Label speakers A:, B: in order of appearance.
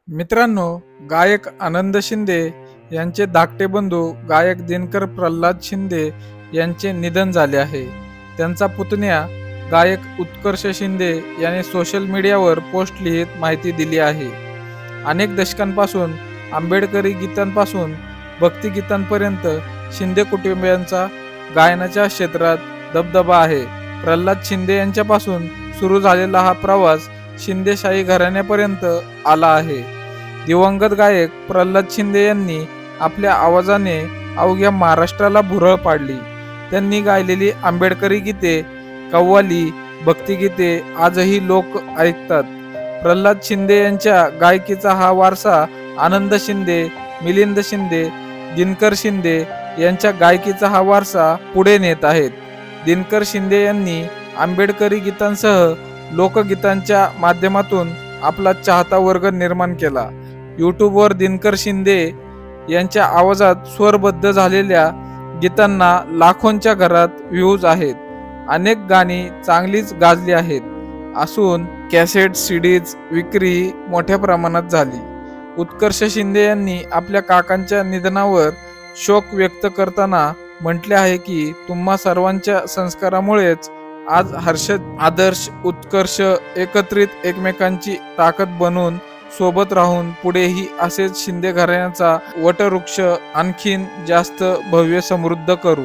A: मित्रांनो, गायक आनंद शिंदे यांचे धाकटे बंधू गायक दिनकर प्रल्हाद शिंदे यांचे निधन झाले आहे. त्यांचा पुतण्या गायक उत्कर्ष शिंदे याने सोशल मीडियावर पोस्ट लिहित माहिती दिली आहे. अनेक दशकांपासून आंबेडकरी गीतांपासून भक्तिगीतांपर्यंत शिंदे कुटुंबियांचा गायनाच्या क्षेत्रात दबदबा आहे. प्रल्हाद शिंदे यांच्यापासून सुरू झालेला हा प्रवास शिंदेशाही घराण्यापर्यंत आला आहे. दिवंगत गायक प्रल्हाद शिंदे यांनी आपल्या आवाजाने अवघ्या महाराष्ट्राला भुरळ पाडली. त्यांनी गायलेली आंबेडकरी गीते, कव्वाली, भक्तिगीते आजही लोक ऐकतात. प्रल्हाद शिंदे यांच्या गायकीचा हा वारसा आनंद शिंदे, मिलिंद शिंदे, दिनकर शिंदे यांच्या गायकीचा हा वारसा पुढे नेत आहेत. दिनकर शिंदे यांनी आंबेडकरी गीतांसह लोकगीतांच्या माध्यमातून आपला चाहता वर्ग निर्माण केला. यूट्यूबवर दिनकर शिंदे यांच्या आवाजात स्वरबद्ध झालेल्या गीतांना लाखोंच्या घरात व्ह्यूज आहेत. अनेक गाणी चांगलीच गाजली आहेत असून कॅसेट सीडीज विक्री मोठ्या प्रमाणात झाली. उत्कर्ष शिंदे यांनी आपल्या काकांच्या निधनावर शोक व्यक्त करताना म्हटले आहे की तुम्हा सर्वांच्या संस्कारामुळेच आज हर्षद, आदर्श, उत्कर्ष एकत्रित एकमेकांची ताकद बनून सोबत राहून पुढेही असेच शिंदे घराण्याचा वटवृक्ष आणखीन जास्त भव्य समृद्ध करू.